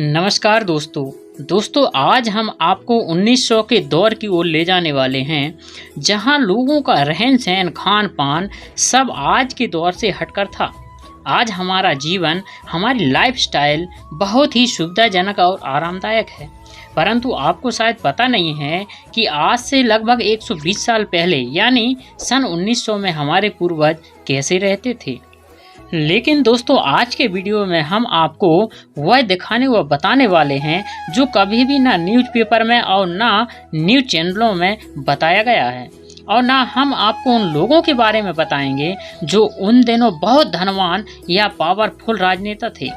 नमस्कार दोस्तों आज हम आपको 1900 के दौर की ओर ले जाने वाले हैं, जहां लोगों का रहन सहन खान पान सब आज के दौर से हटकर था। आज हमारा जीवन, हमारी लाइफस्टाइल बहुत ही सुविधाजनक और आरामदायक है, परंतु आपको शायद पता नहीं है कि आज से लगभग 120 साल पहले यानी सन 1900 में हमारे पूर्वज कैसे रहते थे। लेकिन दोस्तों आज के वीडियो में हम आपको वह दिखाने व बताने वाले हैं जो कभी भी ना न्यूज़पेपर में और ना न्यूज़ चैनलों में बताया गया है, और ना हम आपको उन लोगों के बारे में बताएंगे जो उन दिनों बहुत धनवान या पावरफुल राजनेता थे,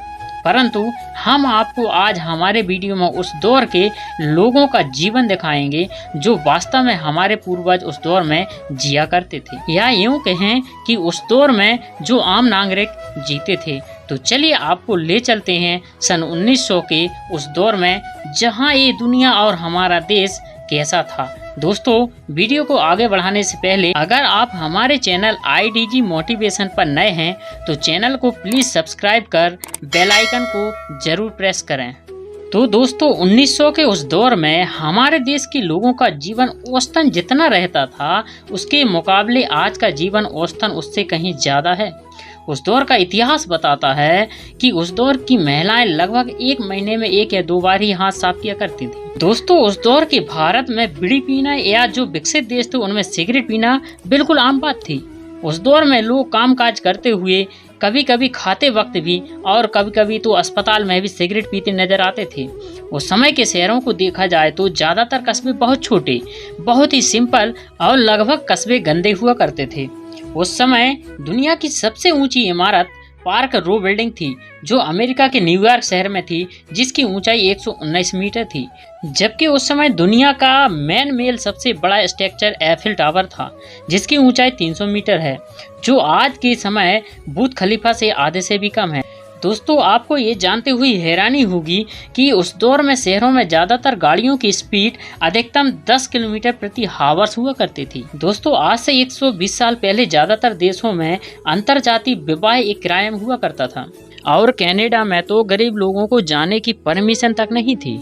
परंतु हम आपको आज हमारे वीडियो में उस दौर के लोगों का जीवन दिखाएंगे जो वास्तव में हमारे पूर्वज उस दौर में जिया करते थे, या यूं कहें कि उस दौर में जो आम नागरिक जीते थे। तो चलिए आपको ले चलते हैं सन 1900 के उस दौर में, जहां ये दुनिया और हमारा देश कैसा था। दोस्तों वीडियो को आगे बढ़ाने से पहले अगर आप हमारे चैनल IDG मोटिवेशन पर नए हैं तो चैनल को प्लीज सब्सक्राइब कर बेल आइकन को जरूर प्रेस करें। तो दोस्तों 1900 के उस दौर में हमारे देश के लोगों का जीवन औसतन जितना रहता था, उसके मुकाबले आज का जीवन औसतन उससे कहीं ज़्यादा है। उस दौर का इतिहास बताता है कि उस दौर की महिलाएं लगभग एक महीने में 1 या 2 बार ही हाथ साफ किया करती थी। दोस्तों उस दौर के भारत में बीड़ी पीना या जो विकसित देश थे उनमें सिगरेट पीना बिल्कुल आम बात थी। उस दौर में लोग कामकाज करते हुए, कभी कभी खाते वक्त भी और कभी कभी तो अस्पताल में भी सिगरेट पीते नजर आते थे। उस समय के शहरों को देखा जाए तो ज़्यादातर कस्बे बहुत छोटे, बहुत ही सिंपल और लगभग कस्बे गंदे हुआ करते थे। उस समय दुनिया की सबसे ऊंची इमारत पार्क रो बिल्डिंग थी, जो अमेरिका के न्यूयॉर्क शहर में थी, जिसकी ऊंचाई 119 मीटर थी। जबकि उस समय दुनिया का मैन मेल सबसे बड़ा स्ट्रक्चर एफिल टावर था, जिसकी ऊंचाई 300 मीटर है, जो आज के समय बुर्ज खलीफा से आधे से भी कम है। दोस्तों आपको ये जानते हुए हैरानी होगी कि उस दौर में शहरों में ज़्यादातर गाड़ियों की स्पीड अधिकतम 10 किलोमीटर प्रति हावर्स हुआ करती थी। दोस्तों आज से 120 साल पहले ज़्यादातर देशों में अंतरजातीय विवाह एक क्राइम हुआ करता था, और कनाडा में तो गरीब लोगों को जाने की परमिशन तक नहीं थी।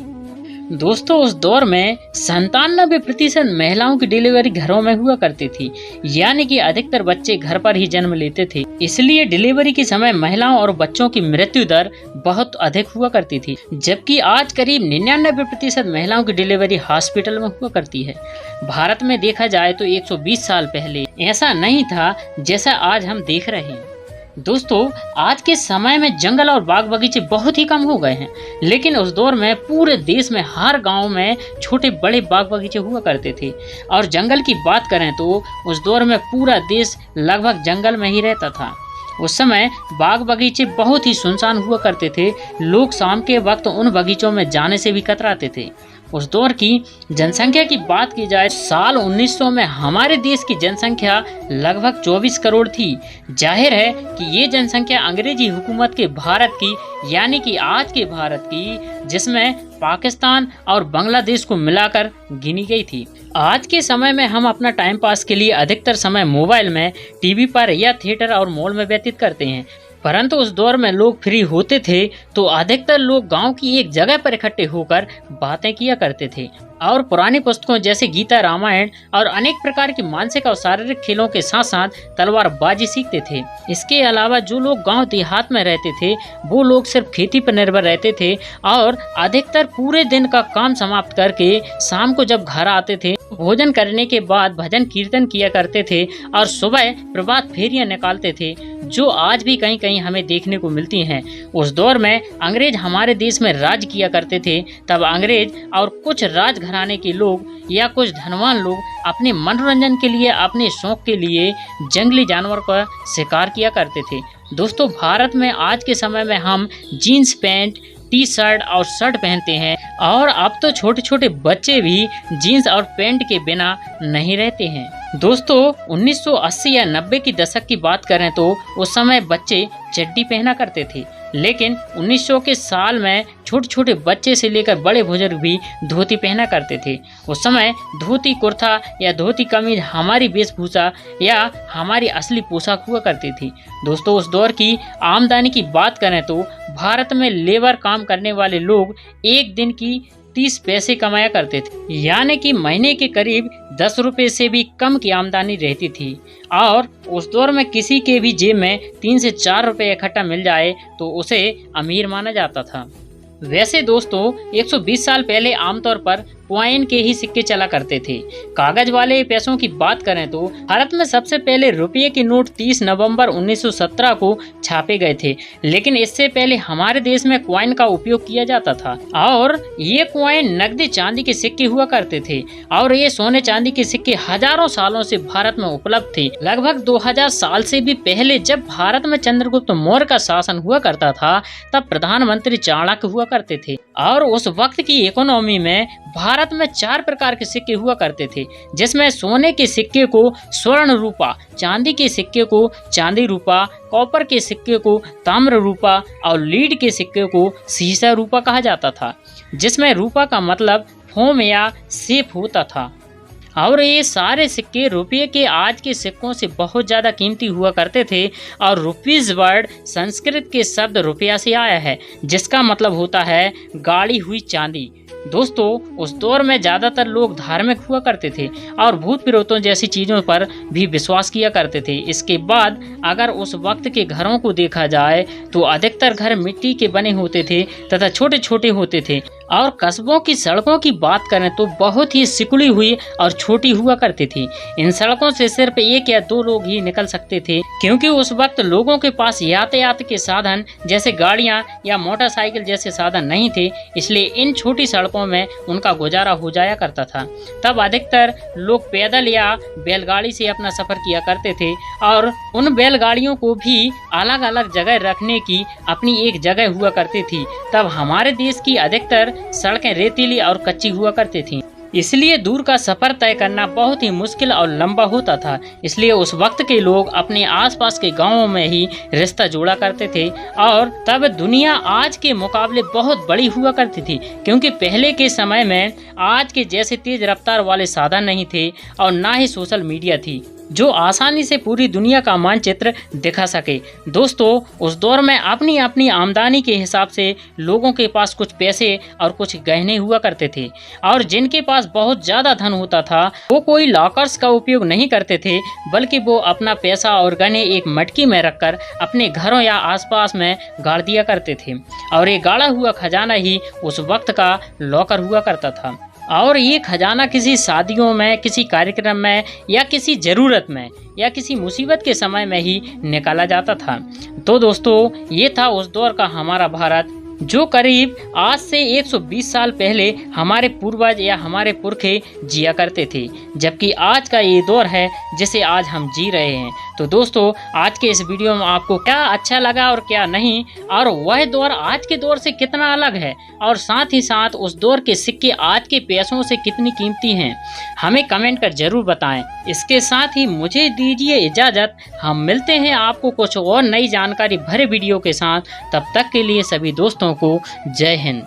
दोस्तों उस दौर में 97% महिलाओं की डिलीवरी घरों में हुआ करती थी, यानी कि अधिकतर बच्चे घर पर ही जन्म लेते थे। इसलिए डिलीवरी के समय महिलाओं और बच्चों की मृत्यु दर बहुत अधिक हुआ करती थी, जबकि आज करीब 99% महिलाओं की डिलीवरी हॉस्पिटल में हुआ करती है। भारत में देखा जाए तो 120 साल पहले ऐसा नहीं था जैसा आज हम देख रहे हैं। दोस्तों आज के समय में जंगल और बाग बगीचे बहुत ही कम हो गए हैं, लेकिन उस दौर में पूरे देश में हर गांव में छोटे बड़े बाग बगीचे हुआ करते थे। और जंगल की बात करें तो उस दौर में पूरा देश लगभग जंगल में ही रहता था। उस समय बाग बगीचे बहुत ही सुनसान हुआ करते थे। लोग शाम के वक्त उन बगीचों में जाने से भी कतराते थे। उस दौर की जनसंख्या की बात की जाए, साल 1900 में हमारे देश की जनसंख्या लगभग 24 करोड़ थी। जाहिर है कि ये जनसंख्या अंग्रेजी हुकूमत के भारत की, यानी कि आज के भारत की, जिसमें पाकिस्तान और बांग्लादेश को मिलाकर गिनी गई थी। आज के समय में हम अपना टाइम पास के लिए अधिकतर समय मोबाइल में, टीवी पर या थिएटर और मॉल में व्यतीत करते हैं, परंतु उस दौर में लोग फ्री होते थे तो अधिकतर लोग गांव की एक जगह पर इकट्ठे होकर बातें किया करते थे और पुरानी पुस्तकों जैसे गीता, रामायण और अनेक प्रकार के मानसिक और शारीरिक खेलों के साथ साथ तलवारबाजी सीखते थे। इसके अलावा जो लोग गांव देहात में रहते थे वो लोग सिर्फ खेती पर निर्भर रहते थे और अधिकतर पूरे दिन का काम समाप्त करके शाम को जब घर आते थे, भोजन करने के बाद भजन कीर्तन किया करते थे और सुबह प्रभात फेरियां निकालते थे, जो आज भी कहीं कहीं हमें देखने को मिलती हैं। उस दौर में अंग्रेज हमारे देश में राज किया करते थे। तब अंग्रेज और कुछ राजघराने के लोग या कुछ धनवान लोग अपने मनोरंजन के लिए, अपने शौक के लिए जंगली जानवर का शिकार किया करते थे। दोस्तों भारत में आज के समय में हम जीन्स पैंट, टी शर्ट और शर्ट पहनते हैं, और अब तो छोटे छोटे बच्चे भी जीन्स और पैंट के बिना नहीं रहते हैं। दोस्तों 1980 या 90 की दशक की बात करें तो उस समय बच्चे चड्डी पहना करते थे, लेकिन 1900 के साल में छोटे छोटे बच्चे से लेकर बड़े बुजुर्ग भी धोती पहना करते थे। उस समय धोती कुर्ता या धोती कमीज हमारी वेशभूषा या हमारी असली पोशाक हुआ करती थी। दोस्तों, उस दौर की आमदनी की बात करें तो भारत में लेबर काम करने वाले लोग एक दिन की 30 पैसे कमाया करते थे, यानी कि महीने के करीब 10 रुपए से भी कम की आमदनी रहती थी। और उस दौर में किसी के भी जेब में 3 से 4 रुपए इकट्ठा मिल जाए तो उसे अमीर माना जाता था। वैसे दोस्तों, 120 साल पहले आमतौर पर कॉइन के ही सिक्के चला करते थे। कागज वाले पैसों की बात करें तो भारत में सबसे पहले रुपये के नोट 30 नवंबर 1917 को छापे गए थे, लेकिन इससे पहले हमारे देश में कॉइन का उपयोग किया जाता था और ये कॉइन नकदी चांदी के सिक्के हुआ करते थे और ये सोने चांदी के सिक्के हजारों सालों से भारत में उपलब्ध थे। लगभग 2000 साल से भी पहले जब भारत में चंद्रगुप्त मौर्य का शासन हुआ करता था, तब प्रधानमंत्री चाणक्य हुआ करते थे और उस वक्त की इकोनॉमी में भारत में 4 प्रकार के सिक्के हुआ करते थे, जिसमें सोने के सिक्के को स्वर्ण रूपा, चांदी के सिक्के को चांदी रूपा, कॉपर के सिक्के को ताम्र रूपा और लीड के सिक्के को सीसा रूपा कहा जाता था, जिसमें रूपा का मतलब फोम या सेफ होता था। और ये सारे सिक्के रुपये के आज के सिक्कों से बहुत ज़्यादा कीमती हुआ करते थे और रुपीज वर्ड संस्कृत के शब्द रुपया से आया है, जिसका मतलब होता है गाड़ी हुई चांदी। दोस्तों, उस दौर में ज़्यादातर लोग धार्मिक हुआ करते थे और भूत प्रेतों जैसी चीज़ों पर भी विश्वास किया करते थे। इसके बाद अगर उस वक्त के घरों को देखा जाए तो अधिकतर घर मिट्टी के बने होते थे तथा छोटे छोटे होते थे और कस्बों की सड़कों की बात करें तो बहुत ही सिकुड़ी हुई और छोटी हुआ करती थी। इन सड़कों से सिर्फ 1 या 2 लोग ही निकल सकते थे, क्योंकि उस वक्त लोगों के पास यातायात के साधन जैसे गाड़ियां या मोटरसाइकिल जैसे साधन नहीं थे, इसलिए इन छोटी सड़कों में उनका गुजारा हो जाया करता था। तब अधिकतर लोग पैदल या बैलगाड़ी से अपना सफर किया करते थे और उन बैलगाड़ियों को भी अलग अलग जगह रखने की अपनी एक जगह हुआ करती थी। तब हमारे देश की अधिकतर सड़कें रेतीली और कच्ची हुआ करती थीं, इसलिए दूर का सफर तय करना बहुत ही मुश्किल और लंबा होता था। इसलिए उस वक्त के लोग अपने आसपास के गांवों में ही रिश्ता जोड़ा करते थे और तब दुनिया आज के मुकाबले बहुत बड़ी हुआ करती थी, क्योंकि पहले के समय में आज के जैसे तेज रफ्तार वाले साधन नहीं थे और ना ही सोशल मीडिया थी जो आसानी से पूरी दुनिया का मानचित्र दिखा सके। दोस्तों, उस दौर में अपनी अपनी आमदनी के हिसाब से लोगों के पास कुछ पैसे और कुछ गहने हुआ करते थे और जिनके पास बहुत ज़्यादा धन होता था वो कोई लॉकर्स का उपयोग नहीं करते थे, बल्कि वो अपना पैसा और गहने एक मटकी में रखकर अपने घरों या आसपास में गाड़ दिया करते थे और ये गाड़ा हुआ खजाना ही उस वक्त का लॉकर हुआ करता था। और ये खजाना किसी शादियों में, किसी कार्यक्रम में या किसी ज़रूरत में या किसी मुसीबत के समय में ही निकाला जाता था। तो दोस्तों, ये था उस दौर का हमारा भारत, जो करीब आज से 120 साल पहले हमारे पूर्वज या हमारे पुरखे जिया करते थे, जबकि आज का ये दौर है जिसे आज हम जी रहे हैं। तो दोस्तों, आज के इस वीडियो में आपको क्या अच्छा लगा और क्या नहीं, और वह दौर आज के दौर से कितना अलग है, और साथ ही साथ उस दौर के सिक्के आज के पैसों से कितनी कीमती हैं, हमें कमेंट कर जरूर बताएं। इसके साथ ही मुझे दीजिए इजाज़त, हम मिलते हैं आपको कुछ और नई जानकारी भरे वीडियो के साथ। तब तक के लिए सभी दोस्तों को जय हिंद।